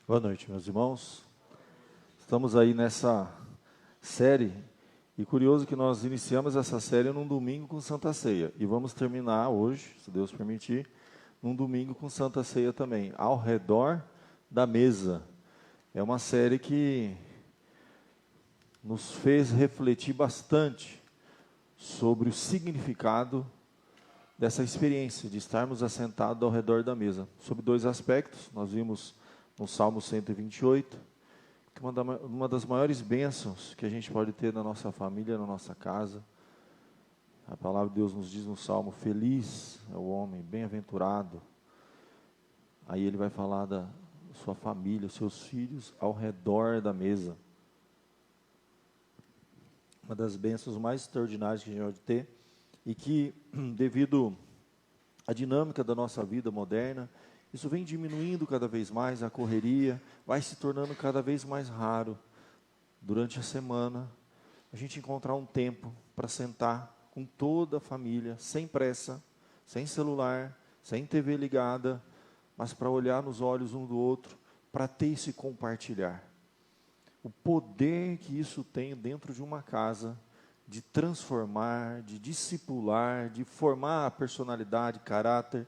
Boa noite, meus irmãos. Estamos aí nessa série, e curioso que nós iniciamos essa série num domingo com Santa Ceia, e vamos terminar hoje, se Deus permitir, num domingo com Santa Ceia também, ao redor da mesa. É uma série que nos fez refletir bastante sobre o significado dessa experiência de estarmos assentados ao redor da mesa, sobre dois aspectos. Nós vimos no Salmo 128, que uma das maiores bênçãos que a gente pode ter na nossa família, na nossa casa. A palavra de Deus nos diz no Salmo: feliz é o homem, bem-aventurado. Aí ele vai falar da sua família, seus filhos ao redor da mesa. Uma das bênçãos mais extraordinárias que a gente pode ter, e que, devido à dinâmica da nossa vida moderna, isso vem diminuindo cada vez mais, a correria vai se tornando cada vez mais raro. Durante a semana, a gente encontrar um tempo para sentar com toda a família, sem pressa, sem celular, sem TV ligada, mas para olhar nos olhos um do outro, para ter esse compartilhar. O poder que isso tem dentro de uma casa, de transformar, de discipular, de formar a personalidade, caráter.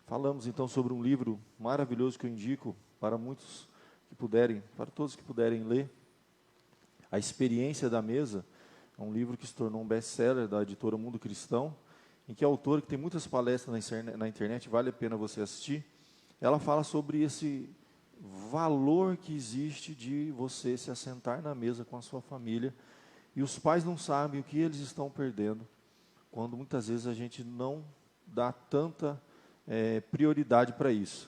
Falamos então sobre um livro maravilhoso que eu indico para muitos que puderem, para todos que puderem ler. A Experiência da Mesa é um livro que se tornou um best-seller da editora Mundo Cristão, em que a autora, que tem muitas palestras na internet, vale a pena você assistir, ela fala sobre esse valor que existe de você se assentar na mesa com a sua família, e os pais não sabem o que eles estão perdendo, quando muitas vezes a gente não dá tanta prioridade para isso.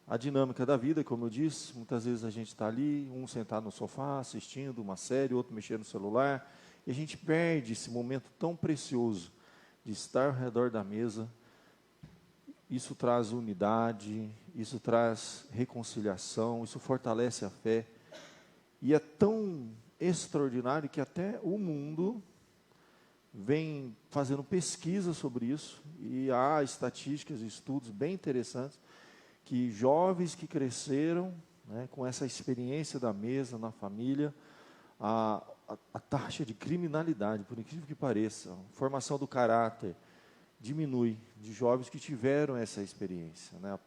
A dinâmica da vida, como eu disse, muitas vezes a gente está ali, um sentado no sofá, assistindo uma série, outro mexendo no celular, e a gente perde esse momento tão precioso de estar ao redor da mesa. Isso traz unidade, isso traz reconciliação, isso fortalece a fé, e é tão extraordinário que até o mundo vem fazendo pesquisa sobre isso, e há estatísticas e estudos bem interessantes, que jovens que cresceram, com essa experiência da mesa na família, a taxa de criminalidade, por incrível que pareça, a formação do caráter, diminui de jovens que tiveram essa experiência. A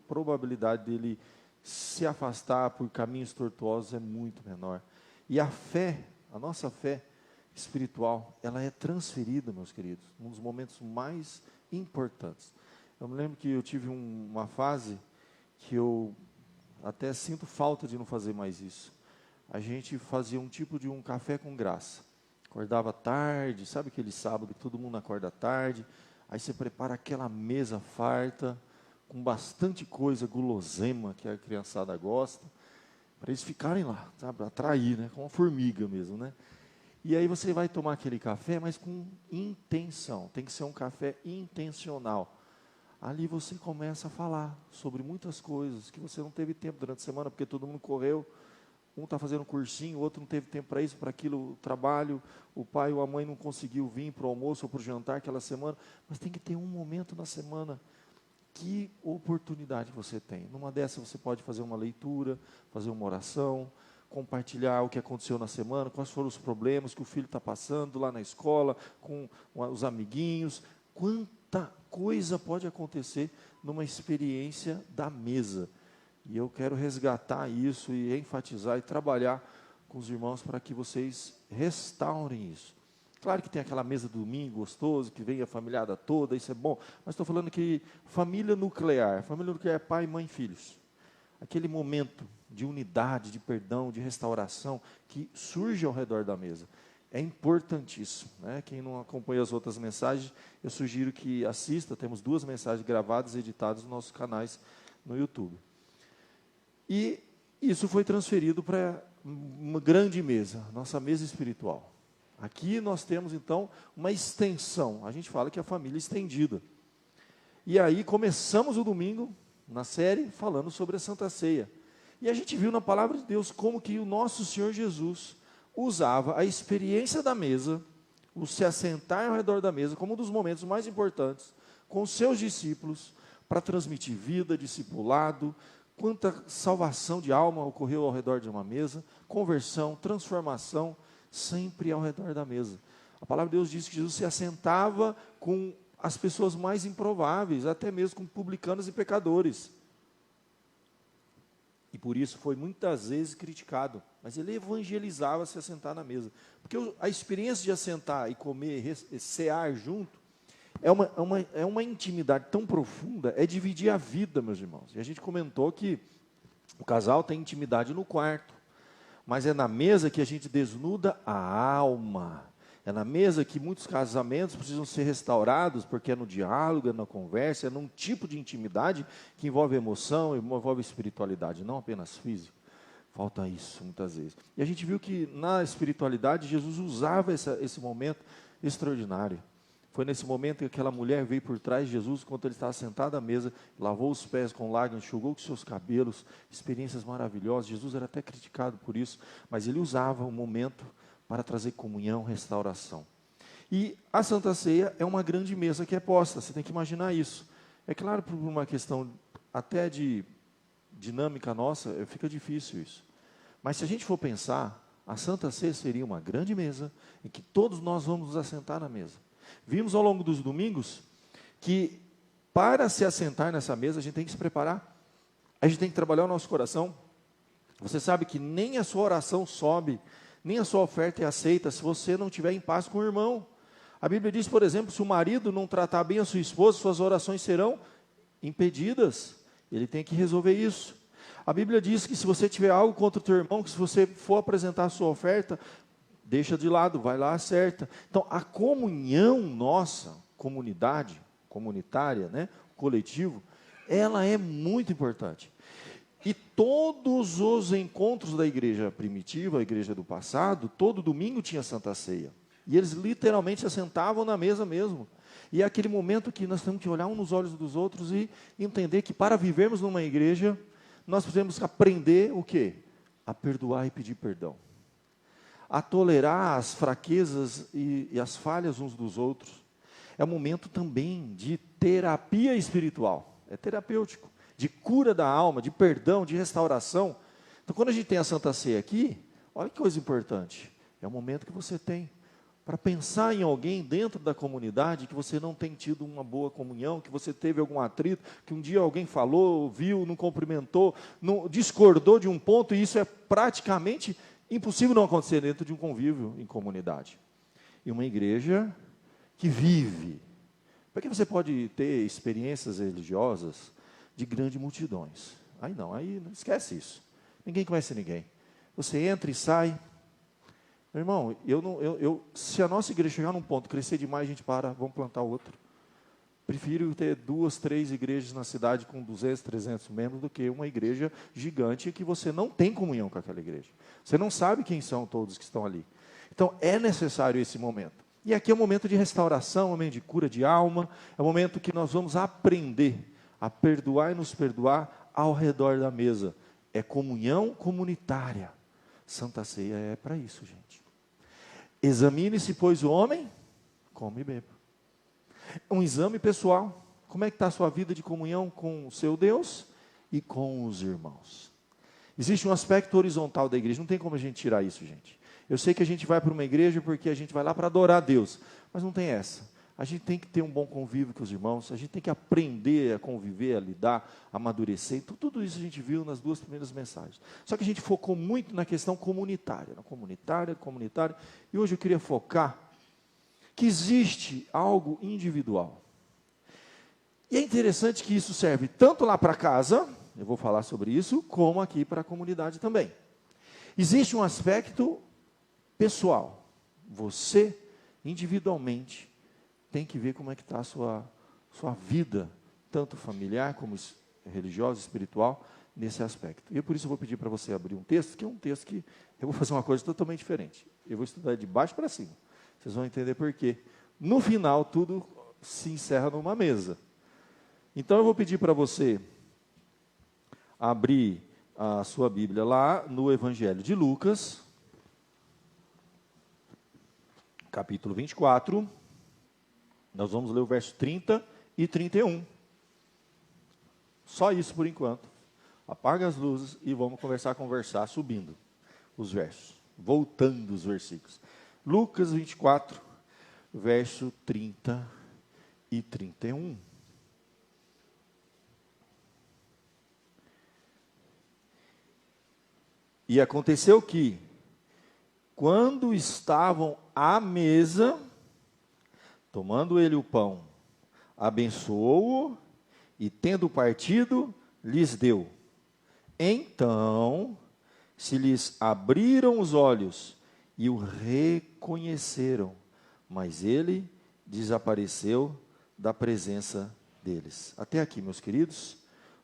probabilidade dele se afastar por caminhos tortuosos é muito menor. E a fé, a nossa fé espiritual, ela é transferida, meus queridos, num dos momentos mais importantes. Eu me lembro que eu tive uma fase que eu até sinto falta de não fazer mais isso. A gente fazia um tipo de um café com graça. Acordava tarde, sabe aquele sábado que todo mundo acorda tarde, aí você prepara aquela mesa farta, com bastante coisa, guloseima, que a criançada gosta, para eles ficarem lá, sabe, atrair, com uma formiga mesmo, E aí você vai tomar aquele café, mas com intenção, tem que ser um café intencional. Ali você começa a falar sobre muitas coisas que você não teve tempo durante a semana, porque todo mundo correu, um está fazendo um cursinho, o outro não teve tempo para isso, para aquilo, o trabalho, o pai ou a mãe não conseguiu vir para o almoço ou para o jantar aquela semana, mas tem que ter um momento na semana. Que oportunidade você tem? Numa dessas você pode fazer uma leitura, fazer uma oração, compartilhar o que aconteceu na semana, quais foram os problemas que o filho está passando lá na escola, com os amiguinhos. Quanta coisa pode acontecer numa experiência da mesa. E eu quero resgatar isso e enfatizar e trabalhar com os irmãos para que vocês restaurem isso. Claro que tem aquela mesa do domingo gostoso, que vem a familiada toda, isso é bom, mas estou falando que família nuclear é pai, mãe, filhos. Aquele momento de unidade, de perdão, de restauração, que surge ao redor da mesa. É importantíssimo. Quem não acompanha as outras mensagens, eu sugiro que assista, temos 2 mensagens gravadas e editadas nos nossos canais no YouTube. E isso foi transferido para uma grande mesa, nossa mesa espiritual. Aqui nós temos, então, uma extensão. A gente fala que é a família estendida. E aí começamos o domingo, na série, falando sobre a Santa Ceia. E a gente viu na palavra de Deus como que o nosso Senhor Jesus usava a experiência da mesa, o se assentar ao redor da mesa, como um dos momentos mais importantes, com os seus discípulos, para transmitir vida, discipulado, quanta salvação de alma ocorreu ao redor de uma mesa, conversão, transformação, sempre ao redor da mesa. A palavra de Deus diz que Jesus se assentava com as pessoas mais improváveis, até mesmo com publicanos e pecadores. E por isso foi muitas vezes criticado, mas ele evangelizava se assentar na mesa. Porque a experiência de assentar e comer, cear junto, é uma intimidade tão profunda, é dividir a vida, meus irmãos. E a gente comentou que o casal tem intimidade no quarto, mas é na mesa que a gente desnuda a alma. É na mesa que muitos casamentos precisam ser restaurados, porque é no diálogo, é na conversa, é num tipo de intimidade que envolve emoção, envolve espiritualidade, não apenas físico. Falta isso muitas vezes. E a gente viu que na espiritualidade Jesus usava esse momento extraordinário. Foi nesse momento que aquela mulher veio por trás de Jesus, enquanto ele estava sentado à mesa, lavou os pés com lágrimas, enxugou com seus cabelos, experiências maravilhosas. Jesus era até criticado por isso, mas ele usava o momento para trazer comunhão, restauração. E a Santa Ceia é uma grande mesa que é posta, você tem que imaginar isso. É claro, por uma questão até de dinâmica nossa, fica difícil isso. Mas se a gente for pensar, a Santa Ceia seria uma grande mesa, em que todos nós vamos nos assentar na mesa. Vimos ao longo dos domingos que para se assentar nessa mesa, a gente tem que se preparar, a gente tem que trabalhar o nosso coração. Você sabe que nem a sua oração sobe, nem a sua oferta é aceita se você não estiver em paz com o irmão. A Bíblia diz, por exemplo, se o marido não tratar bem a sua esposa, suas orações serão impedidas. Ele tem que resolver isso. A Bíblia diz que se você tiver algo contra o teu irmão, que se você for apresentar a sua oferta, deixa de lado, vai lá, acerta. Então, a comunhão nossa, comunidade, comunitária, né, coletivo, ela é muito importante. E todos os encontros da igreja primitiva, a igreja do passado, todo domingo tinha Santa Ceia. E eles literalmente se assentavam na mesa mesmo. E é aquele momento que nós temos que olhar uns nos olhos dos outros e entender que para vivermos numa igreja, nós precisamos aprender o quê? A perdoar e pedir perdão. A tolerar as fraquezas e as falhas uns dos outros. É um momento também de terapia espiritual. É terapêutico. De cura da alma, de perdão, de restauração. Então, quando a gente tem a Santa Ceia aqui, olha que coisa importante. É o momento que você tem para pensar em alguém dentro da comunidade que você não tem tido uma boa comunhão, que você teve algum atrito, que um dia alguém falou, viu, não cumprimentou, não, discordou de um ponto, e isso é praticamente impossível não acontecer dentro de um convívio em comunidade. E uma igreja que vive. Porque você pode ter experiências religiosas de grandes multidões. Aí não esquece isso. Ninguém conhece ninguém. Você entra e sai. Meu irmão, se a nossa igreja chegar num ponto, crescer demais, a gente para, vamos plantar outro. Prefiro ter 2, 3 igrejas na cidade com 200, 300 membros do que uma igreja gigante que você não tem comunhão com aquela igreja. Você não sabe quem são todos que estão ali. Então, é necessário esse momento. E aqui é um momento de restauração, um momento de cura de alma, é um momento que nós vamos aprender a perdoar e nos perdoar ao redor da mesa. É comunhão comunitária. Santa Ceia é para isso, gente. Examine-se, pois, o homem, come e beba. Um exame pessoal. Como é que está a sua vida de comunhão com o seu Deus e com os irmãos? Existe um aspecto horizontal da igreja, não tem como a gente tirar isso, gente. Eu sei que a gente vai para uma igreja porque a gente vai lá para adorar a Deus, mas não tem essa. A gente tem que ter um bom convívio com os irmãos, a gente tem que aprender a conviver, a lidar, a amadurecer. Então, tudo isso a gente viu nas 2 primeiras mensagens. Só que a gente focou muito na questão comunitária, e hoje eu queria focar que existe algo individual. E é interessante que isso serve tanto lá para casa, eu vou falar sobre isso, como aqui para a comunidade também. Existe um aspecto pessoal. Você, individualmente, tem que ver como é que está a sua vida, tanto familiar como religiosa, espiritual, nesse aspecto. E por isso eu vou pedir para você abrir um texto, que é um texto que eu vou fazer uma coisa totalmente diferente. Eu vou estudar de baixo para cima. Vocês vão entender por quê. No final, tudo se encerra numa mesa. Então, eu vou pedir para você abrir a sua Bíblia lá no Evangelho de Lucas, capítulo 24. Nós vamos ler o verso 30 e 31. Só isso por enquanto. Apaga as luzes e vamos conversar, subindo os versos, voltando os versículos. Lucas 24, verso 30 e 31. E aconteceu que, quando estavam à mesa, tomando ele o pão, abençoou-o e, tendo partido, lhes deu. Então se lhes abriram os olhos e o reconheceram, mas ele desapareceu da presença deles. Até aqui, meus queridos.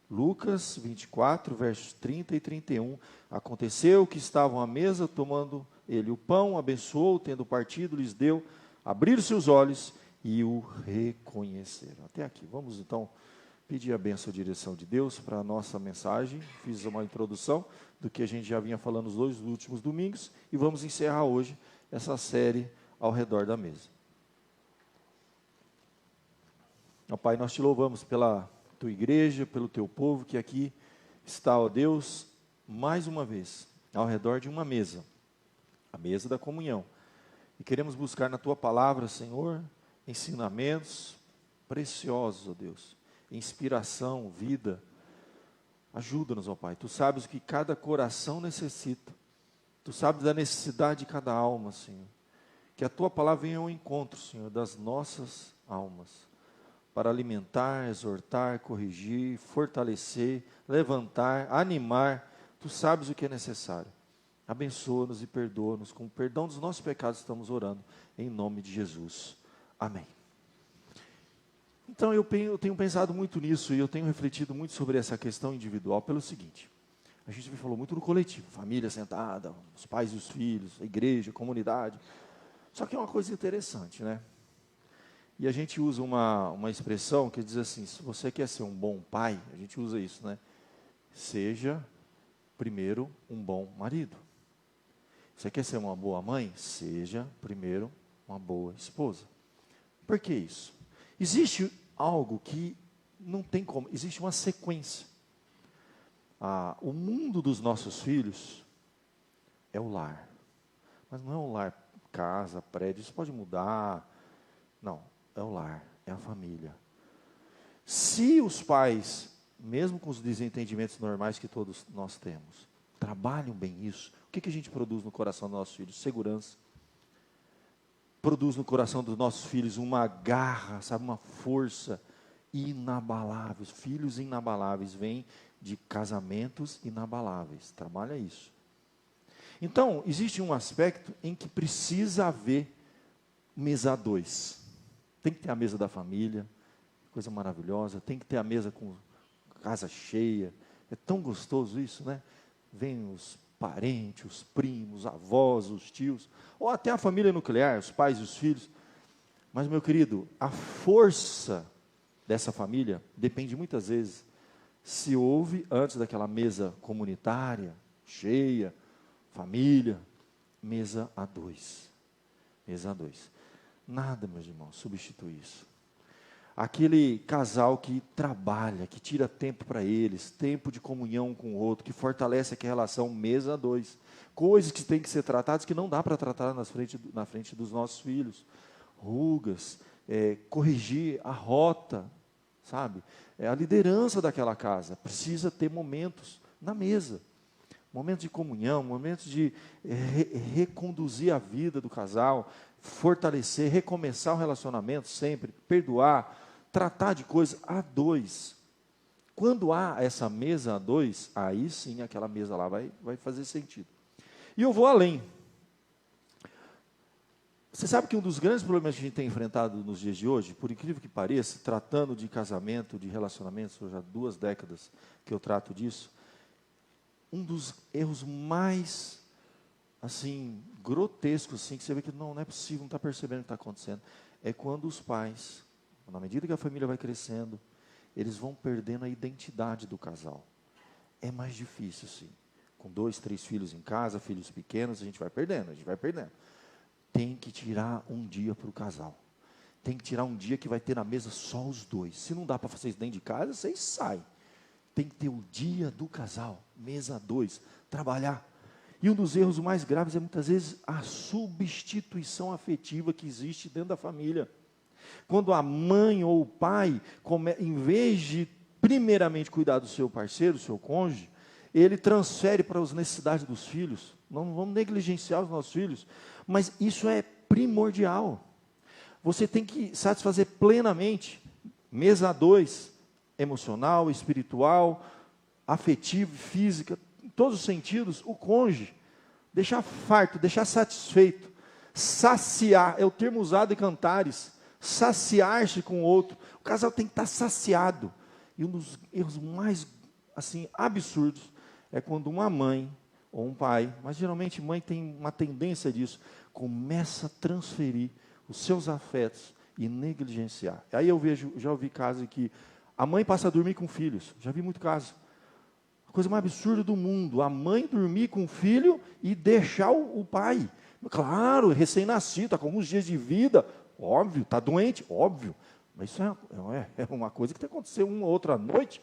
Lucas 24, versos 30 e 31. Aconteceu que estavam à mesa, tomando ele o pão, abençoou, tendo partido, lhes deu, abriram-se os olhos e o reconheceram. Até aqui. Vamos então pedir a bênção e a direção de Deus para a nossa mensagem. Fiz uma introdução do que a gente já vinha falando nos 2 últimos domingos e vamos encerrar hoje essa série ao redor da mesa. Ó Pai, nós te louvamos pela tua igreja, pelo teu povo que aqui está, ó Deus, mais uma vez, ao redor de uma mesa, a mesa da comunhão. E queremos buscar na tua palavra, Senhor, ensinamentos preciosos, ó Deus, inspiração, vida. Ajuda-nos, ó Pai. Tu sabes o que cada coração necessita. Tu sabes da necessidade de cada alma, Senhor. Que a tua palavra venha ao encontro, Senhor, das nossas almas, para alimentar, exortar, corrigir, fortalecer, levantar, animar. Tu sabes o que é necessário. Abençoa-nos e perdoa-nos. Com o perdão dos nossos pecados estamos orando, em nome de Jesus. Amém. Então eu tenho pensado muito nisso e eu tenho refletido muito sobre essa questão individual pelo seguinte. A gente falou muito no coletivo, família sentada, os pais e os filhos, a igreja, a comunidade. Só que é uma coisa interessante, né? E a gente usa uma expressão que diz assim, se você quer ser um bom pai, a gente usa isso, né? Seja primeiro um bom marido. Você quer ser uma boa mãe? Seja primeiro uma boa esposa. Por que isso? Existe algo que não tem como, existe uma sequência. O mundo dos nossos filhos é o lar. Mas não é um lar, casa, prédio, isso pode mudar. Não, é o lar, é a família. Se os pais, mesmo com os desentendimentos normais que todos nós temos, trabalham bem isso, o que a gente produz no coração dos nossos filhos? Segurança. Produz no coração dos nossos filhos uma garra, sabe, uma força inabalável. Filhos inabaláveis vêm de casamentos inabaláveis. Trabalha isso. Então, existe um aspecto em que precisa haver mesa a dois. Tem que ter a mesa da família, coisa maravilhosa. Tem que ter a mesa com casa cheia. É tão gostoso isso, né? Vem os parentes, os primos, avós, os tios, ou até a família nuclear, os pais e os filhos. Mas, meu querido, a força dessa família depende muitas vezes se houve antes daquela mesa comunitária, cheia, família, mesa a dois. Mesa a dois. Nada, meus irmãos, substitui isso. Aquele casal que trabalha, que tira tempo para eles, tempo de comunhão com o outro, que fortalece aquela relação mesa a dois. Coisas que têm que ser tratadas que não dá para tratar na frente dos nossos filhos. Rugas, corrigir a rota, sabe? A liderança daquela casa precisa ter momentos na mesa. Momentos de comunhão, momentos de reconduzir a vida do casal, fortalecer, recomeçar o relacionamento sempre, perdoar, tratar de coisas a dois. Quando há essa mesa a dois, aí sim aquela mesa lá vai fazer sentido. E eu vou além. Você sabe que um dos grandes problemas que a gente tem enfrentado nos dias de hoje, por incrível que pareça, tratando de casamento, de relacionamentos, já 2 décadas que eu trato disso, um dos erros mais, assim, grotescos, assim, que você vê que não é possível, não está percebendo o que está acontecendo, é quando os pais, na medida que a família vai crescendo, eles vão perdendo a identidade do casal. É mais difícil, sim. Com 2, 3 filhos em casa, filhos pequenos, a gente vai perdendo. Tem que tirar um dia para o casal. Tem que tirar um dia que vai ter na mesa só os dois. Se não dá para fazer isso dentro de casa, vocês saem. tem que ter o dia do casal, mesa 2, trabalhar. E um dos erros mais graves é muitas vezes a substituição afetiva que existe dentro da família. Quando a mãe ou o pai, em vez de primeiramente cuidar do seu parceiro, do seu cônjuge, ele transfere para as necessidades dos filhos. Não vamos negligenciar os nossos filhos, mas isso é primordial. Você tem que satisfazer plenamente, mesa 2, emocional, espiritual, afetivo, física, em todos os sentidos, o cônjuge. Deixar farto, deixar satisfeito, saciar, é o termo usado em Cantares, saciar-se com o outro. O casal tem que estar saciado. E um dos erros mais assim, absurdos é quando uma mãe ou um pai, mas geralmente mãe tem uma tendência disso, começa a transferir os seus afetos e negligenciar. Aí eu já ouvi casos em que a mãe passa a dormir com filhos, já vi muito caso. A coisa mais absurda do mundo, a mãe dormir com o filho e deixar o pai. Claro, recém-nascido, está com alguns dias de vida, óbvio, está doente, óbvio. Mas isso é uma coisa que tem que acontecer uma ou outra noite.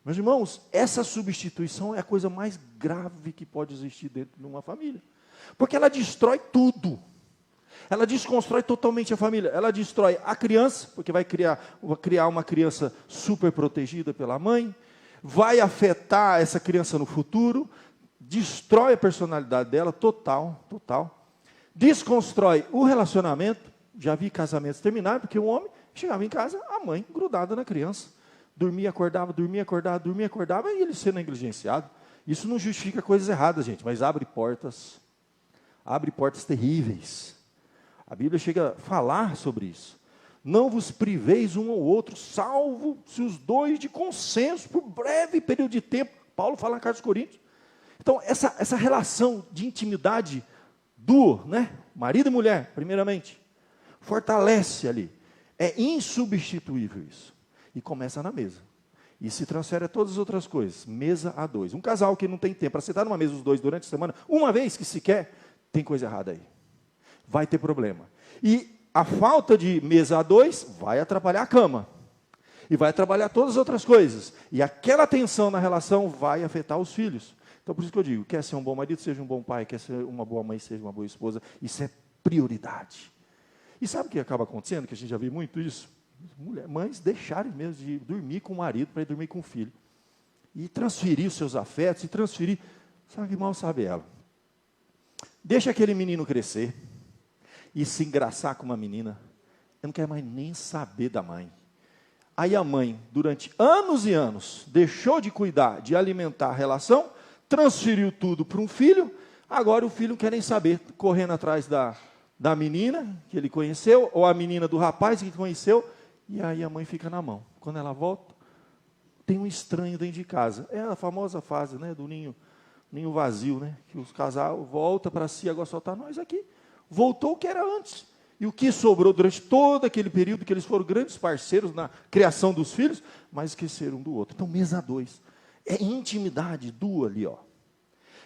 Meus irmãos, essa substituição é a coisa mais grave que pode existir dentro de uma família. Porque ela destrói tudo. Ela desconstrói totalmente a família. Ela destrói a criança, porque vai criar uma criança super protegida pela mãe, vai afetar essa criança no futuro, destrói a personalidade dela, total. Desconstrói o relacionamento. Já vi casamentos terminar, porque o homem chegava em casa, a mãe grudada na criança. Dormia, acordava, e ele sendo negligenciado. Isso não justifica coisas erradas, gente, mas abre portas terríveis. A Bíblia chega a falar sobre isso. Não vos priveis um ao outro, salvo se os dois de consenso, por breve período de tempo. Paulo fala na carta aos Coríntios. Então, essa relação de intimidade duo, né? Marido e mulher, primeiramente, fortalece ali. É insubstituível isso. E começa na mesa. E se transfere a todas as outras coisas. Mesa a 2. Um casal que não tem tempo para sentar numa mesa os dois durante a semana, uma vez que se quer, tem coisa errada aí. Vai ter problema. E a falta de mesa a 2 vai atrapalhar a cama. E vai atrapalhar todas as outras coisas. E aquela tensão na relação vai afetar os filhos. Então, por isso que eu digo, quer ser um bom marido, seja um bom pai, quer ser uma boa mãe, seja uma boa esposa. Isso é prioridade. E sabe o que acaba acontecendo? Que a gente já viu muito isso? Mães deixarem mesmo de dormir com o marido para ir dormir com o filho. E transferir os seus afetos, sabe que mal sabe ela. Deixa aquele menino crescer e se engraçar com uma menina. Eu não quero mais nem saber da mãe. Aí a mãe, durante anos e anos, deixou de cuidar, de alimentar a relação, transferiu tudo para um filho, agora o filho não quer nem saber, correndo atrás da menina que ele conheceu, ou a menina do rapaz que conheceu, e aí a mãe fica na mão. Quando ela volta, tem um estranho dentro de casa. É a famosa fase, né, do ninho vazio, né, que os casais voltam para si, agora só está nós aqui. Voltou o que era antes. E o que sobrou durante todo aquele período, que eles foram grandes parceiros na criação dos filhos, mas esqueceram um do outro. Então, mesa 2. É intimidade duo ali, ó.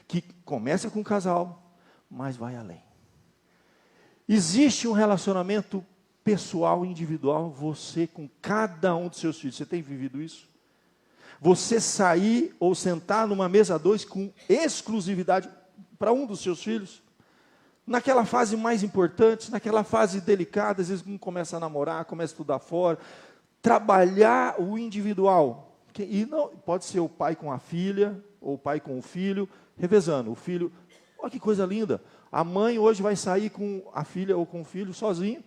Que começa com o casal, mas vai além. Existe um relacionamento pessoal, individual, você com cada um dos seus filhos. Você tem vivido isso? Você sair ou sentar numa mesa 2 com exclusividade para um dos seus filhos? Naquela fase mais importante, naquela fase delicada, às vezes um começa a namorar, começa a estudar fora, trabalhar o individual. E não, pode ser o pai com a filha, ou o pai com o filho, revezando. O filho, olha que coisa linda. A mãe hoje vai sair com a filha ou com o filho sozinho,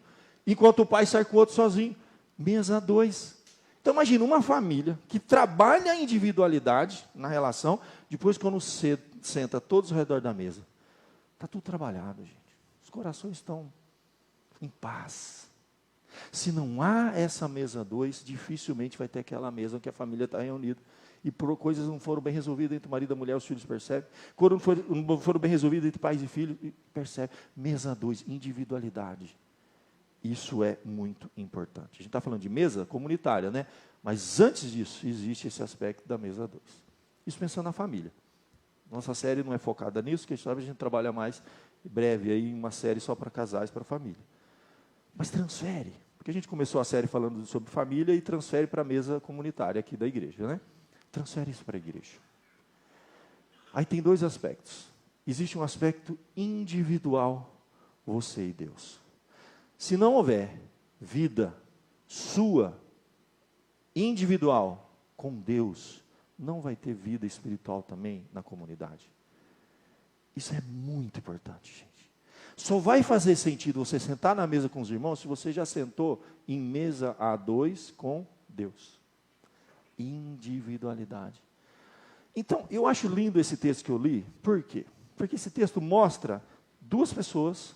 enquanto o pai sai com o outro sozinho. Mesa 2. Então imagina uma família que trabalha a individualidade na relação, depois quando senta todos ao redor da mesa. Está tudo trabalhado, gente. Os corações estão em paz. Se não há essa mesa 2, dificilmente vai ter aquela mesa que a família está reunida. E por coisas não foram bem resolvidas entre o marido e a mulher, os filhos percebem. Quando não foram bem resolvidas entre pais e filhos, percebe. Mesa 2, individualidade. Isso é muito importante. A gente está falando de mesa comunitária, né? Mas antes disso, existe esse aspecto da mesa 2. Isso pensando na família. Nossa série não é focada nisso, que a gente trabalha mais em breve aí uma série só para casais, para família. Mas transfere, porque a gente começou a série falando sobre família e transfere para a mesa comunitária aqui da igreja, né? Transfere isso para a igreja. Aí tem dois aspectos. Existe um aspecto individual, você e Deus. Se não houver vida sua, individual, com Deus, não vai ter vida espiritual também na comunidade. Isso é muito importante, gente. Só vai fazer sentido você sentar na mesa com os irmãos se você já sentou em mesa a dois com Deus. Individualidade. Então, eu acho lindo esse texto que eu li. Por quê? Porque esse texto mostra duas pessoas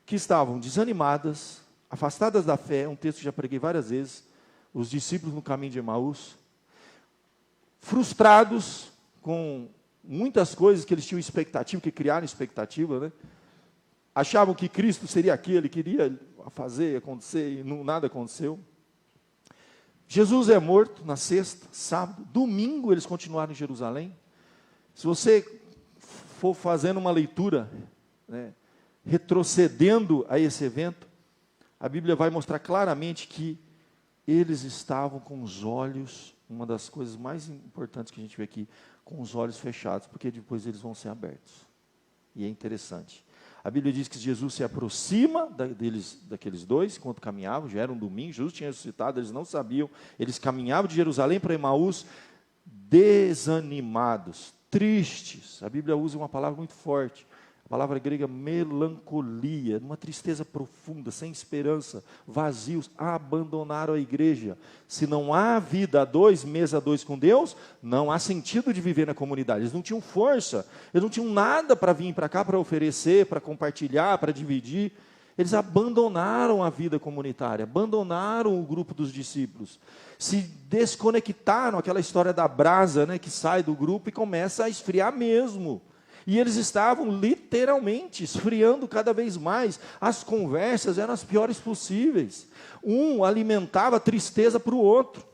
que estavam desanimadas, afastadas da fé, um texto que já preguei várias vezes, os discípulos no caminho de Emaús, frustrados com muitas coisas que eles tinham expectativa, que criaram expectativa, né? Achavam que Cristo seria aquele, queria fazer acontecer e nada aconteceu. Jesus é morto na sexta, sábado, domingo eles continuaram em Jerusalém. Se você for fazendo uma leitura, né, retrocedendo a esse evento, a Bíblia vai mostrar claramente que eles estavam com os olhos, uma das coisas mais importantes que a gente vê aqui, com os olhos fechados, porque depois eles vão ser abertos. E é interessante. A Bíblia diz que Jesus se aproxima daqueles dois, enquanto caminhavam, já era um domingo, Jesus tinha ressuscitado, eles não sabiam, eles caminhavam de Jerusalém para Emaús, desanimados, tristes. A Bíblia usa uma palavra muito forte, a palavra grega melancolia, uma tristeza profunda, sem esperança, vazios, abandonaram a igreja. Se não há vida a dois, mesa a dois com Deus, não há sentido de viver na comunidade. Eles não tinham força, eles não tinham nada para vir para cá, para oferecer, para compartilhar, para dividir. Eles abandonaram a vida comunitária, abandonaram o grupo dos discípulos, se desconectaram, aquela história da brasa, né, que sai do grupo e começa a esfriar mesmo. E eles estavam literalmente esfriando cada vez mais. As conversas eram as piores possíveis. Um alimentava a tristeza para o outro.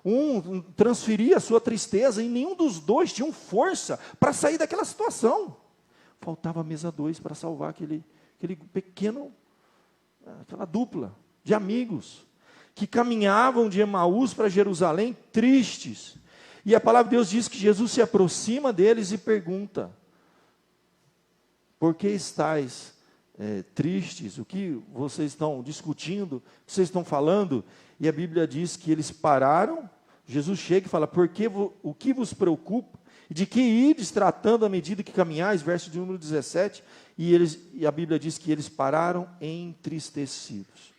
Um transferia a sua tristeza e nenhum dos dois tinha força para sair daquela situação. Faltava a mesa dois para salvar aquele pequeno, aquela dupla de amigos que caminhavam de Emaús para Jerusalém tristes. E a palavra de Deus diz que Jesus se aproxima deles e pergunta: por que estáis tristes? O que vocês estão discutindo? O que vocês estão falando? E a Bíblia diz que eles pararam. Jesus chega e fala: o que vos preocupa? E de que ides tratando à medida que caminhais? Verso de número 17. E a Bíblia diz que eles pararam entristecidos.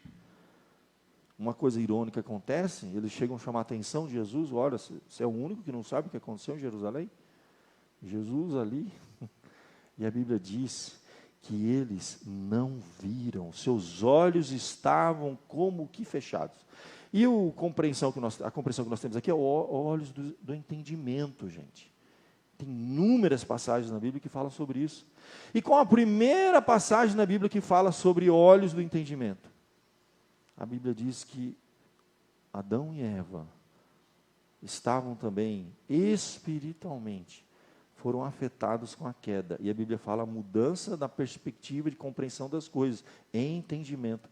Uma coisa irônica acontece, eles chegam a chamar a atenção de Jesus. Olha, você é o único que não sabe o que aconteceu em Jerusalém? Jesus ali. E a Bíblia diz que eles não viram, seus olhos estavam como que fechados. E a compreensão que nós temos aqui é olhos do entendimento, gente. Tem inúmeras passagens na Bíblia que falam sobre isso. E com a primeira passagem na Bíblia que fala sobre olhos do entendimento, a Bíblia diz que Adão e Eva estavam também espiritualmente, foram afetados com a queda. E a Bíblia fala a mudança da perspectiva de compreensão das coisas, em entendimento.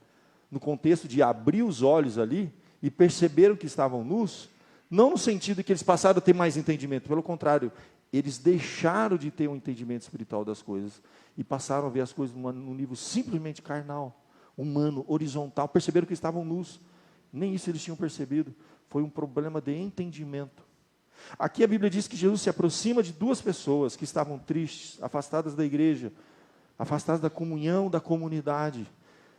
No contexto de abrir os olhos ali, e perceberam que estavam nus, não no sentido de que eles passaram a ter mais entendimento, pelo contrário, eles deixaram de ter um entendimento espiritual das coisas, e passaram a ver as coisas num nível simplesmente carnal, humano, horizontal, perceberam que estavam nus, nem isso eles tinham percebido, foi um problema de entendimento. Aqui a Bíblia diz que Jesus se aproxima de duas pessoas que estavam tristes, afastadas da igreja, afastadas da comunhão, da comunidade,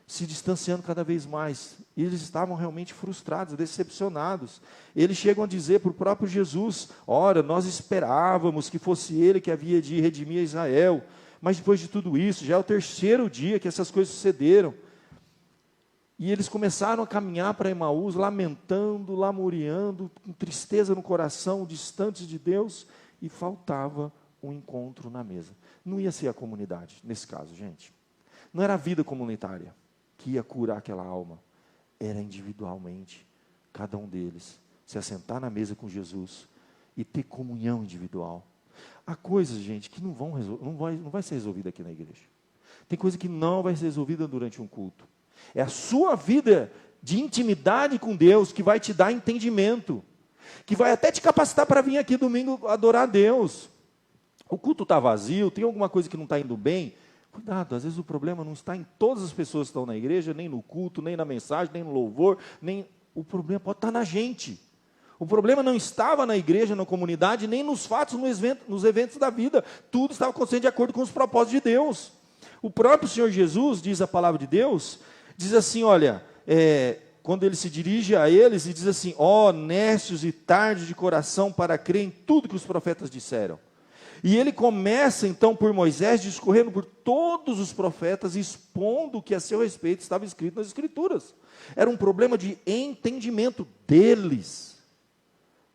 se distanciando cada vez mais. E eles estavam realmente frustrados, decepcionados. Eles chegam a dizer para o próprio Jesus: ora, nós esperávamos que fosse Ele que havia de redimir Israel, mas depois de tudo isso, já é o terceiro dia que essas coisas sucederam. E eles começaram a caminhar para Emaús, lamentando, lamuriando, com tristeza no coração, distantes de Deus, e faltava um encontro na mesa. Não ia ser a comunidade, nesse caso, gente. Não era a vida comunitária que ia curar aquela alma. Era individualmente, cada um deles, se assentar na mesa com Jesus e ter comunhão individual. Há coisas, gente, que não vai ser resolvida aqui na igreja. Tem coisa que não vai ser resolvida durante um culto. É a sua vida de intimidade com Deus que vai te dar entendimento. que vai até te capacitar para vir aqui domingo adorar a Deus. O culto está vazio, tem alguma coisa que não está indo bem? Cuidado, às vezes o problema não está em todas as pessoas que estão na igreja, nem no culto, nem na mensagem, nem no louvor, o problema pode estar na gente. O problema não estava na igreja, na comunidade, nem nos fatos, nos eventos da vida. Tudo estava acontecendo de acordo com os propósitos de Deus. O próprio Senhor Jesus, diz a palavra de Deus, diz assim, olha, quando ele se dirige a eles e diz assim, ó, nécios e tardos de coração para crer em tudo que os profetas disseram. E ele começa então por Moisés, discorrendo por todos os profetas, expondo o que a seu respeito estava escrito nas Escrituras. Era um problema de entendimento deles,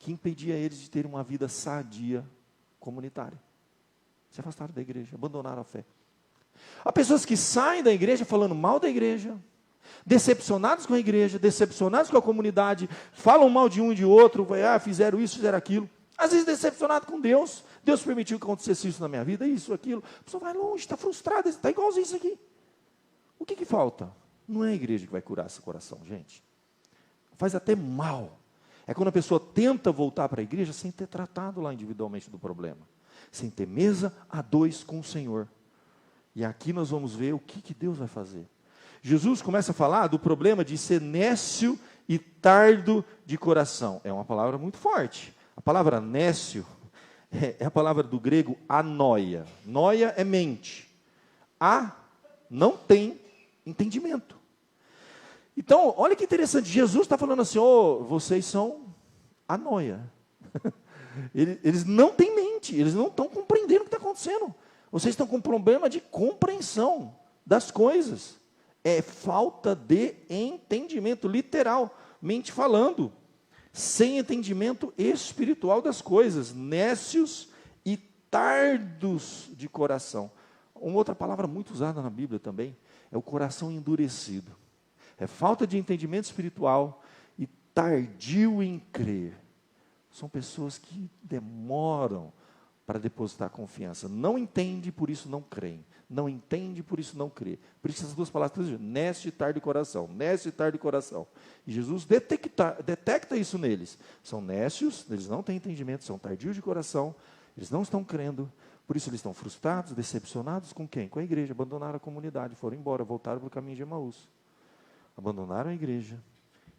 que impedia eles de terem uma vida sadia comunitária. Se afastaram da igreja, abandonaram a fé. Há pessoas que saem da igreja falando mal da igreja, decepcionados com a igreja, decepcionados com a comunidade, falam mal de um e de outro, fizeram isso, fizeram aquilo. Às vezes decepcionado com Deus. Deus permitiu que acontecesse isso na minha vida, isso, aquilo. A pessoa vai longe, está frustrada, está igualzinho isso aqui. O que falta? Não é a igreja que vai curar esse coração, gente. Faz até mal. É quando a pessoa tenta voltar para a igreja sem ter tratado lá individualmente do problema. Sem ter mesa a dois com o Senhor. E aqui nós vamos ver o que Deus vai fazer. Jesus começa a falar do problema de ser nécio e tardo de coração. É uma palavra muito forte. A palavra nécio é a palavra do grego anoia. Noia é mente. Não tem entendimento. Então, olha que interessante. Jesus está falando assim, vocês são anoia. Eles não têm mente. Eles não estão compreendendo o que está acontecendo. Vocês estão com problema de compreensão das coisas. É falta de entendimento, literalmente falando. Sem entendimento espiritual das coisas, nécios e tardos de coração. Uma outra palavra muito usada na Bíblia também, é o coração endurecido. É falta de entendimento espiritual e tardio em crer. São pessoas que demoram para depositar confiança. Não entende, por isso não creem. Não entende, por isso não crê. Por isso essas duas palavras, nécio e tardo de coração. Nécio e tardo de coração. E Jesus detecta isso neles. São nécios, eles não têm entendimento, são tardios de coração, eles não estão crendo, por isso eles estão frustrados, decepcionados com quem? Com a igreja. Abandonaram a comunidade, foram embora, voltaram para o caminho de Emaús. Abandonaram a igreja.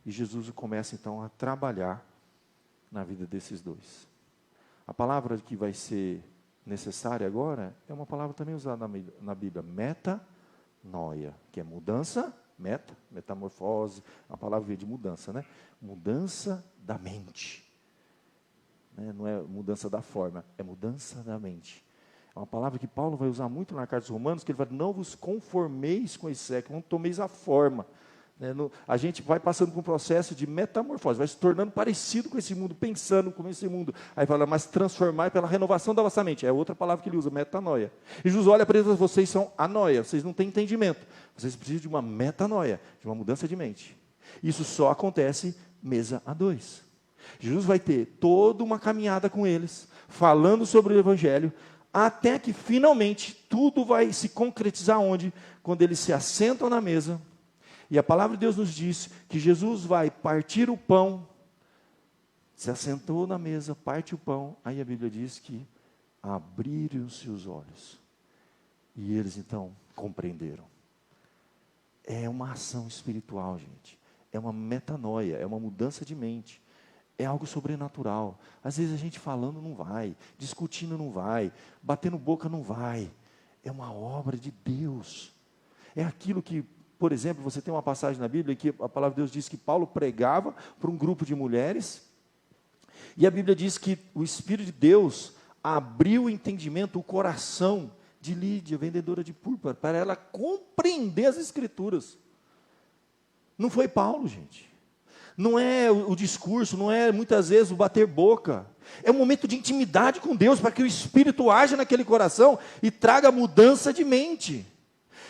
E Jesus começa então a trabalhar na vida desses dois. A palavra que vai ser necessária agora é uma palavra também usada na Bíblia, metanoia, que é mudança, metamorfose, a palavra vem de mudança, né? Mudança da mente. Não é mudança da forma, é mudança da mente. É uma palavra que Paulo vai usar muito na carta aos Romanos, que ele fala, não vos conformeis com esse século, não tomeis a forma. A gente vai passando por um processo de metamorfose, vai se tornando parecido com esse mundo, pensando como esse mundo. Aí fala, mas transformar pela renovação da vossa mente. É outra palavra que ele usa, metanoia. E Jesus olha para eles, vocês são anoia, vocês não têm entendimento. Vocês precisam de uma metanoia, de uma mudança de mente. Isso só acontece mesa a dois. Jesus vai ter toda uma caminhada com eles, falando sobre o Evangelho, até que finalmente tudo vai se concretizar onde? Quando eles se assentam na mesa. E a palavra de Deus nos diz que Jesus vai partir o pão, se assentou na mesa, parte o pão, aí a Bíblia diz que abriram-se os olhos. E eles então compreenderam. É uma ação espiritual, gente. É uma metanoia, é uma mudança de mente. É algo sobrenatural. Às vezes a gente falando não vai, discutindo não vai, batendo boca não vai. É uma obra de Deus. É aquilo que, por exemplo, você tem uma passagem na Bíblia que a palavra de Deus diz que Paulo pregava para um grupo de mulheres, e a Bíblia diz que o Espírito de Deus abriu o entendimento, o coração de Lídia, vendedora de púrpura, para ela compreender as Escrituras. Não foi Paulo, gente. Não é o discurso, não é muitas vezes o bater boca. É um momento de intimidade com Deus, para que o Espírito haja naquele coração e traga mudança de mente.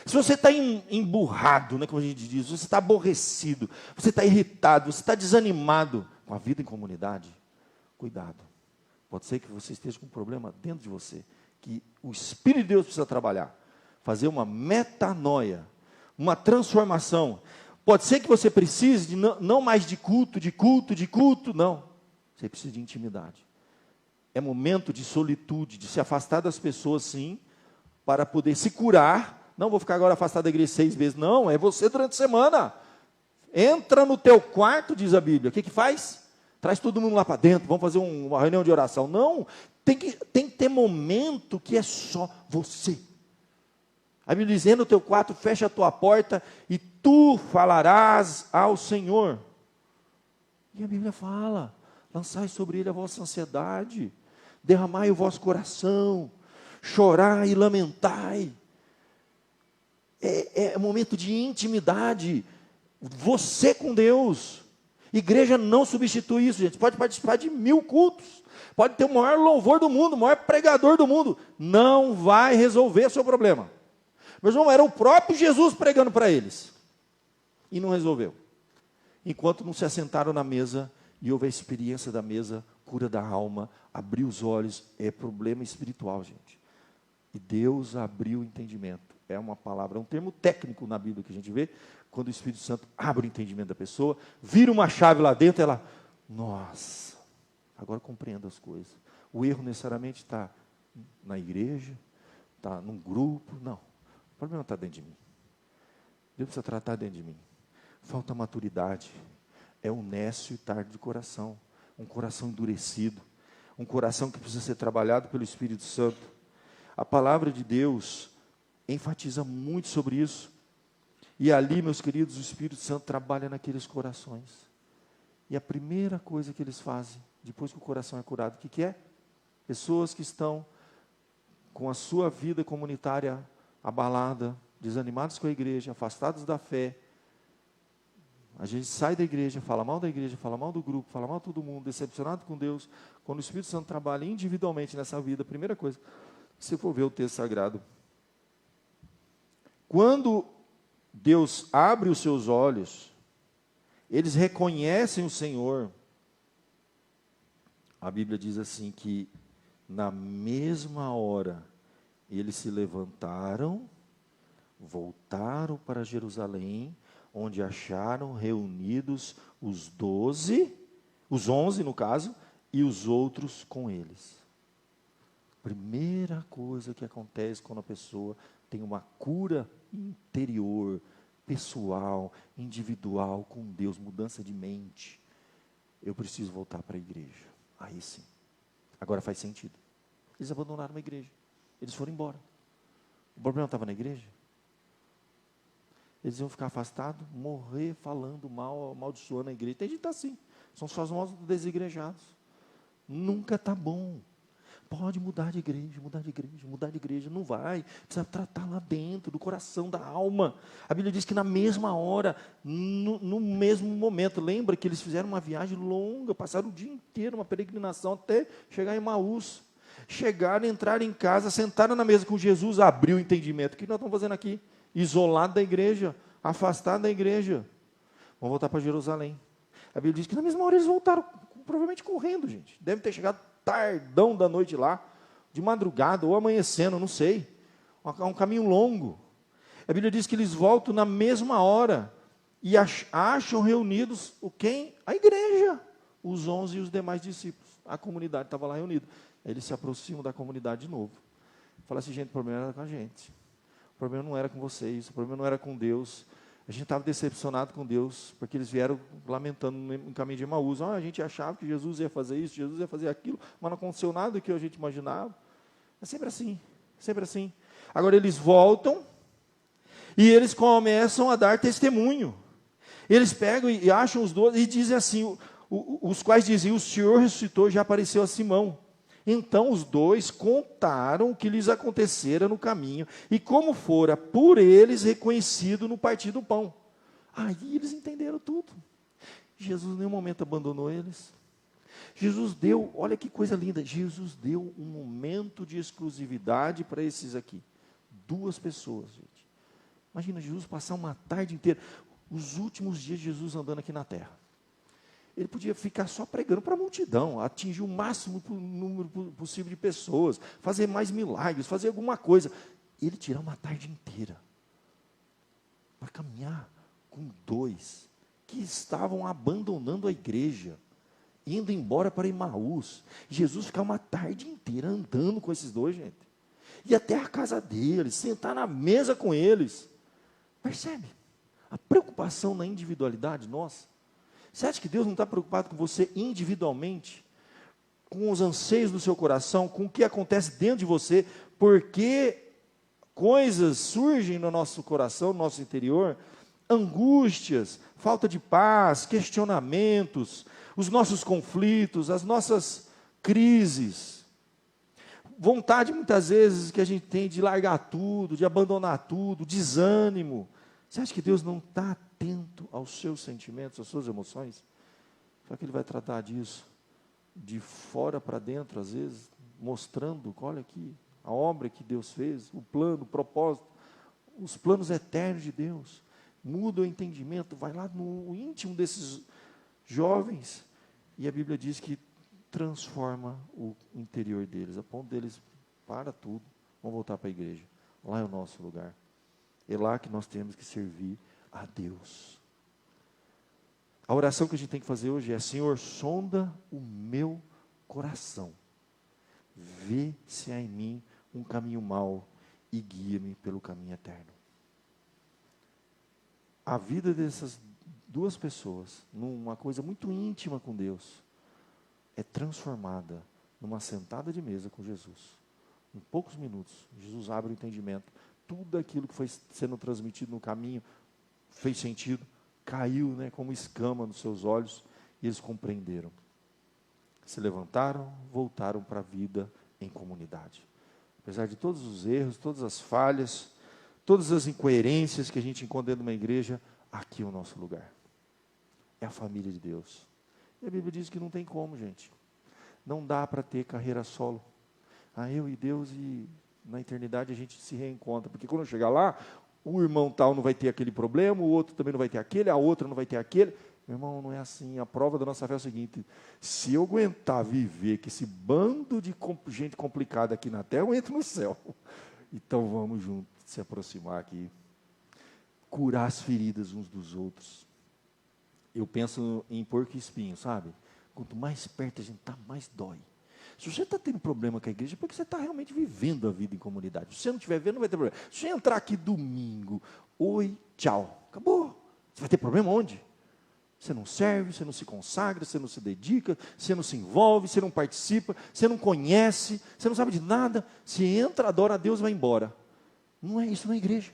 Se você está emburrado, né, como a gente diz, você está aborrecido, você está irritado, você está desanimado com a vida em comunidade, cuidado. Pode ser que você esteja com um problema dentro de você, que o Espírito de Deus precisa trabalhar, fazer uma metanoia, uma transformação. Pode ser que você precise de não mais de culto, não. Você precisa de intimidade. É momento de solitude, de se afastar das pessoas, sim, para poder se curar. Não vou ficar agora afastado da igreja 6 vezes. Não, é você durante a semana. Entra no teu quarto, diz a Bíblia. O que faz? Traz todo mundo lá para dentro, vamos fazer uma reunião de oração. Não, tem que ter momento que é só você. A Bíblia diz, entra no teu quarto, fecha a tua porta e tu falarás ao Senhor. E a Bíblia fala, lançai sobre ele a vossa ansiedade, derramai o vosso coração, chorai e lamentai. É momento de intimidade, você com Deus. Igreja não substitui isso, gente. Pode participar de 1000 cultos, pode ter o maior louvor do mundo, o maior pregador do mundo, não vai resolver seu problema. Meus irmãos, era o próprio Jesus pregando para eles, e não resolveu, enquanto não se assentaram na mesa, e houve a experiência da mesa, cura da alma, abriu os olhos, é problema espiritual, gente, e Deus abriu o entendimento, é uma palavra, é um termo técnico na Bíblia que a gente vê, quando o Espírito Santo abre o entendimento da pessoa, vira uma chave lá dentro, ela, nossa, agora compreendo as coisas. O erro necessariamente está na igreja, está num grupo, não. O problema está dentro de mim. Deus precisa tratar dentro de mim. Falta maturidade. É um nécio e tardo de coração. Um coração endurecido. Um coração que precisa ser trabalhado pelo Espírito Santo. A palavra de Deus enfatiza muito sobre isso. E ali, meus queridos, o Espírito Santo trabalha naqueles corações. E a primeira coisa que eles fazem, depois que o coração é curado, o que é? Pessoas que estão com a sua vida comunitária abalada, desanimados com a igreja, afastados da fé. A gente sai da igreja, fala mal da igreja, fala mal do grupo, fala mal de todo mundo, decepcionado com Deus. Quando o Espírito Santo trabalha individualmente nessa vida, a primeira coisa, se for ver o texto sagrado, quando Deus abre os seus olhos, eles reconhecem o Senhor. A Bíblia diz assim que na mesma hora eles se levantaram, voltaram para Jerusalém, onde acharam reunidos os 12, os 11 no caso, e os outros com eles. Primeira coisa que acontece quando a pessoa tem uma cura interior, pessoal, individual com Deus, mudança de mente. Eu preciso voltar para a igreja. Aí sim. Agora faz sentido. Eles abandonaram a igreja. Eles foram embora. O problema estava na igreja. Eles iam ficar afastados, morrer falando mal, amaldiçoando a igreja. Tem gente que está assim. São só os nossos desigrejados. Nunca está bom. Pode mudar de igreja, mudar de igreja, mudar de igreja. Não vai. Precisa tratar lá dentro, do coração, da alma. A Bíblia diz que na mesma hora, no mesmo momento. Lembra que eles fizeram uma viagem longa, passaram o dia inteiro, uma peregrinação, até chegar em Emaús. Chegaram, entraram em casa, sentaram na mesa com Jesus, abriu o entendimento. O que nós estamos fazendo aqui? Isolado da igreja, afastado da igreja. Vamos voltar para Jerusalém. A Bíblia diz que na mesma hora eles voltaram, provavelmente correndo, gente. Devem ter chegado tardão da noite lá, de madrugada ou amanhecendo, não sei. Um caminho longo. A Bíblia diz que eles voltam na mesma hora e acham reunidos quem? A igreja, os 11 e os demais discípulos. A comunidade estava lá reunida. Eles se aproximam da comunidade de novo. Fala assim, gente, o problema era com a gente. O problema não era com vocês, o problema não era com Deus. A gente estava decepcionado com Deus, porque eles vieram lamentando no caminho de Emaús. A gente achava que Jesus ia fazer isso, Jesus ia fazer aquilo, mas não aconteceu nada do que a gente imaginava. É sempre assim, sempre assim. Agora eles voltam e eles começam a dar testemunho. Eles pegam e acham os 12 e dizem assim, os quais diziam, o Senhor ressuscitou e já apareceu a Simão. Então os dois contaram o que lhes acontecera no caminho e como fora por eles reconhecido no partir do pão. Aí eles entenderam tudo. Jesus em nenhum momento abandonou eles. Jesus deu, olha que coisa linda, Jesus deu um momento de exclusividade para esses aqui. 2 pessoas, gente. Imagina Jesus passar uma tarde inteira, os últimos dias de Jesus andando aqui na terra. Ele podia ficar só pregando para a multidão, atingir o máximo número possível de pessoas, fazer mais milagres, fazer alguma coisa. Ele tirar uma tarde inteira para caminhar com 2 que estavam abandonando a igreja. indo embora para Emaús. Jesus ficava uma tarde inteira andando com esses dois, gente. E até a casa deles, sentar na mesa com eles. Percebe? A preocupação na individualidade nossa. Você acha que Deus não está preocupado com você individualmente? Com os anseios do seu coração, com o que acontece dentro de você, porque coisas surgem no nosso coração, no nosso interior, angústias, falta de paz, questionamentos, os nossos conflitos, as nossas crises, vontade muitas vezes que a gente tem de largar tudo, de abandonar tudo, desânimo. Você acha que Deus não está atento aos seus sentimentos, às suas emoções? Só que Ele vai tratar disso de fora para dentro, às vezes, mostrando, olha aqui, a obra que Deus fez, o plano, o propósito, os planos eternos de Deus. Muda o entendimento, vai lá no íntimo desses jovens, e a Bíblia diz que transforma o interior deles, a ponto deles, para tudo, vão voltar para a igreja. Lá é o nosso lugar. É lá que nós temos que servir a Deus. A oração que a gente tem que fazer hoje é: Senhor, sonda o meu coração. Vê se há em mim um caminho mau e guia-me pelo caminho eterno. A vida dessas duas pessoas, numa coisa muito íntima com Deus, é transformada numa sentada de mesa com Jesus. Em poucos minutos, Jesus abre o entendimento. Tudo aquilo que foi sendo transmitido no caminho fez sentido, caiu, né, como escama nos seus olhos, e eles compreenderam. Se levantaram, voltaram para a vida em comunidade. Apesar de todos os erros, todas as falhas, todas as incoerências que a gente encontra dentro de uma igreja, aqui é o nosso lugar. É a família de Deus. E a Bíblia diz que não tem como, gente. Não dá para ter carreira solo. Eu e Deus, e na eternidade a gente se reencontra. Porque quando eu chegar lá, o irmão tal não vai ter aquele problema, o outro também não vai ter aquele, a outra não vai ter aquele. Meu irmão, não é assim. A prova da nossa fé é o seguinte: se eu aguentar viver com esse bando de gente complicada aqui na terra, eu entro no céu. Então vamos juntos se aproximar aqui, curar as feridas uns dos outros. Eu penso em porco e espinho, sabe? Quanto mais perto a gente está, mais dói. Se você está tendo problema com a igreja, é porque você está realmente vivendo a vida em comunidade. Se você não estiver vendo, não vai ter problema. Se você entrar aqui domingo, oi, tchau, acabou. Você vai ter problema onde? Você não serve, você não se consagra, você não se dedica, você não se envolve, você não participa, você não conhece, você não sabe de nada. Se entra, adora a Deus e vai embora. Não é isso, não é igreja.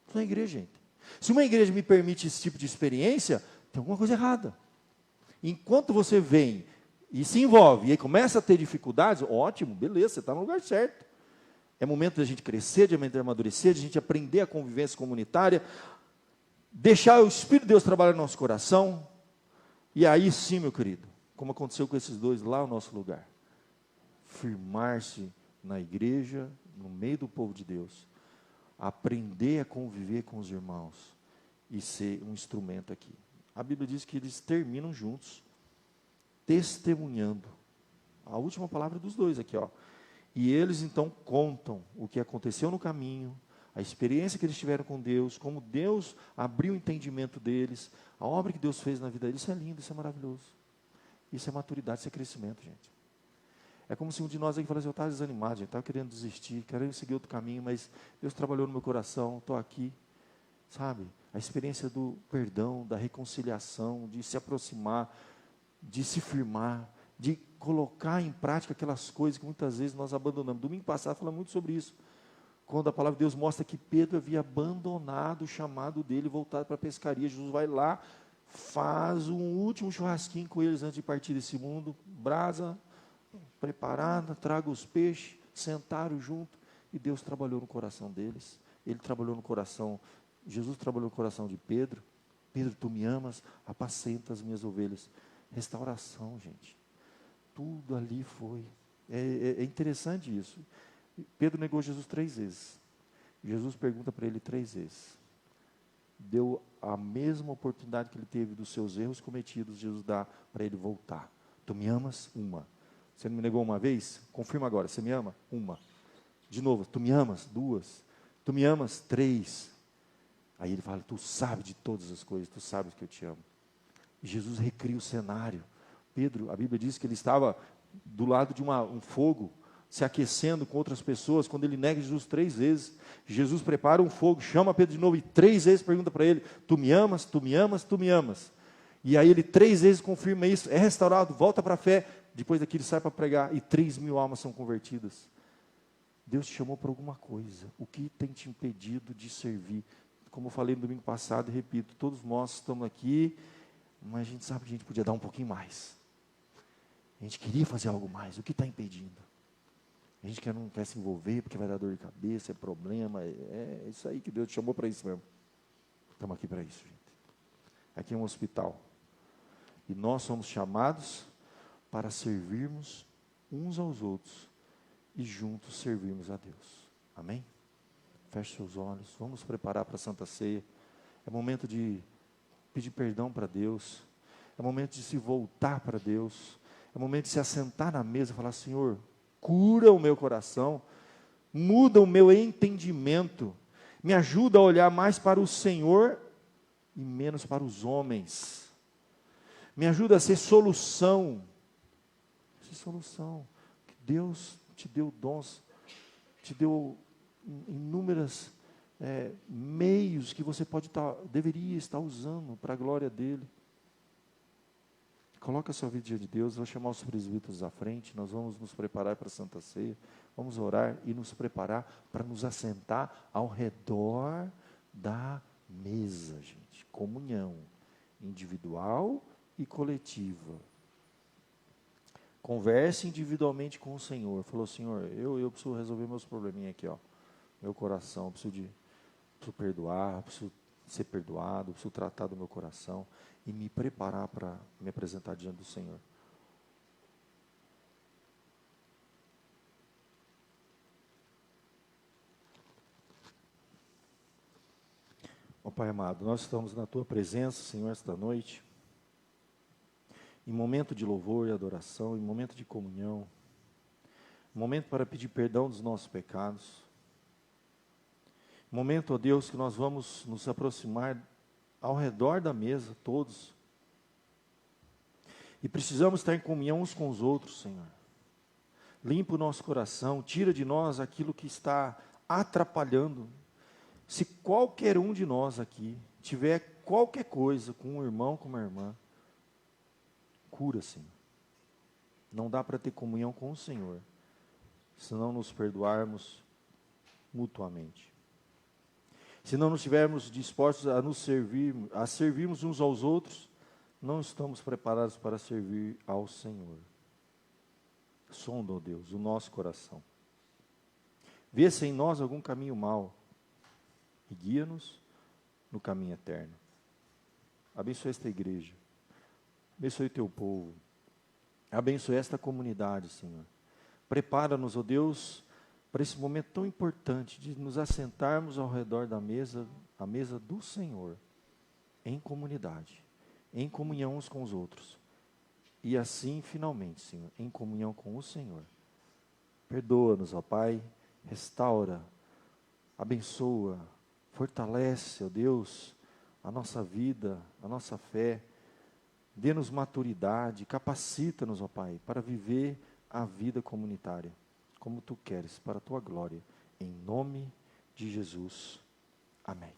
Isso não é igreja, gente. Se uma igreja me permite esse tipo de experiência, tem alguma coisa errada. Enquanto você vem e se envolve, e aí começa a ter dificuldades, ótimo, beleza, você está no lugar certo. É momento da gente crescer, de amadurecer, de a gente aprender a convivência comunitária, deixar o Espírito de Deus trabalhar no nosso coração, e aí sim, meu querido, como aconteceu com esses dois lá no nosso lugar, firmar-se na igreja, no meio do povo de Deus, aprender a conviver com os irmãos, e ser um instrumento aqui. A Bíblia diz que eles terminam juntos, testemunhando. A última palavra dos dois aqui, ó. E eles então contam o que aconteceu no caminho, a experiência que eles tiveram com Deus, como Deus abriu o entendimento deles, a obra que Deus fez na vida deles. Isso é lindo, isso é maravilhoso. Isso é maturidade, isso é crescimento, gente. É como se um de nós aqui falasse: eu estava desanimado, gente, estava querendo desistir, querendo seguir outro caminho, mas Deus trabalhou no meu coração, estou aqui, sabe? A experiência do perdão, da reconciliação, de se aproximar, de se firmar, de colocar em prática aquelas coisas que muitas vezes nós abandonamos. Domingo passado falamos muito sobre isso, quando a palavra de Deus mostra que Pedro havia abandonado o chamado dele, voltado para a pescaria. Jesus vai lá, faz um último churrasquinho com eles antes de partir desse mundo, brasa preparada, traga os peixes, sentaram junto, e Deus trabalhou no coração deles. Ele trabalhou no coração, Jesus trabalhou no coração de Pedro. Pedro, tu me amas, apacenta as minhas ovelhas. Restauração, gente. Tudo ali foi. É interessante isso. Pedro negou Jesus 3 vezes. Jesus pergunta para ele 3 vezes. Deu a mesma oportunidade que ele teve dos seus erros cometidos, Jesus dá para ele voltar. Tu me amas? 1. Você me negou 1 vez? Confirma agora, você me ama? 1. De novo, tu me amas? 2. Tu me amas? 3. Aí ele fala: tu sabes de todas as coisas, tu sabes que eu te amo. E Jesus recria o cenário. Pedro, a Bíblia diz que ele estava do lado de um fogo, se aquecendo com outras pessoas, quando ele nega Jesus 3 vezes. Jesus prepara um fogo, chama Pedro de novo e 3 vezes pergunta para ele: tu me amas, tu me amas, tu me amas? E aí ele 3 vezes confirma isso, é restaurado, volta para a fé. Depois daqui ele sai para pregar e 3.000 almas são convertidas. Deus te chamou para alguma coisa. O que tem te impedido de servir? Como eu falei no domingo passado e repito, todos nós estamos aqui, mas a gente sabe que a gente podia dar um pouquinho mais. A gente queria fazer algo mais. O que está impedindo? A gente não quer se envolver porque vai dar dor de cabeça, é problema. É isso aí que Deus te chamou para isso mesmo. Estamos aqui para isso, gente. Aqui é um hospital. E nós somos chamados para servirmos uns aos outros e juntos servirmos a Deus. Amém? Feche seus olhos. Vamos nos preparar para a Santa Ceia. É momento de pedir perdão para Deus. É momento de se voltar para Deus. É momento de se assentar na mesa e falar: Senhor, cura o meu coração, muda o meu entendimento, me ajuda a olhar mais para o Senhor e menos para os homens. Me ajuda a ser solução. Ser solução. Que Deus te deu dons, te deu inúmeros meios que você deveria estar usando para a glória dEle. Coloca a sua vida diante de Deus. Vou chamar os presbíteros à frente. Nós vamos nos preparar para a Santa Ceia. Vamos orar e nos preparar para nos assentar ao redor da mesa, gente. Comunhão individual e coletiva. Converse individualmente com o Senhor. Falou: Senhor, eu preciso resolver meus probleminhas aqui, ó. Meu coração, preciso perdoar, preciso ser perdoado, preciso tratar do meu coração e me preparar para me apresentar diante do Senhor. Ó Pai amado, nós estamos na Tua presença, Senhor, esta noite, em momento de louvor e adoração, em momento de comunhão, momento para pedir perdão dos nossos pecados, momento, ó Deus, que nós vamos nos aproximar ao redor da mesa, todos, e precisamos estar em comunhão uns com os outros, Senhor. Limpa o nosso coração, tira de nós aquilo que está atrapalhando. Se qualquer um de nós aqui tiver qualquer coisa com um irmão, com uma irmã, cura, Senhor. Não dá para ter comunhão com o Senhor se não nos perdoarmos mutuamente. Se não nos estivermos dispostos a nos servir, a servirmos uns aos outros, não estamos preparados para servir ao Senhor. Sonda, ó Deus, o nosso coração. Vê se em nós algum caminho mau e guia-nos no caminho eterno. Abençoe esta igreja. Abençoe o teu povo. Abençoe esta comunidade, Senhor. Prepara-nos, ó Deus, para esse momento tão importante de nos assentarmos ao redor da mesa, a mesa do Senhor, em comunidade, em comunhão uns com os outros. E assim, finalmente, Senhor, em comunhão com o Senhor. Perdoa-nos, ó Pai, restaura, abençoa, fortalece, ó Deus, a nossa vida, a nossa fé. Dê-nos maturidade, capacita-nos, ó Pai, para viver a vida comunitária, como Tu queres, para a Tua glória. Em nome de Jesus. Amém.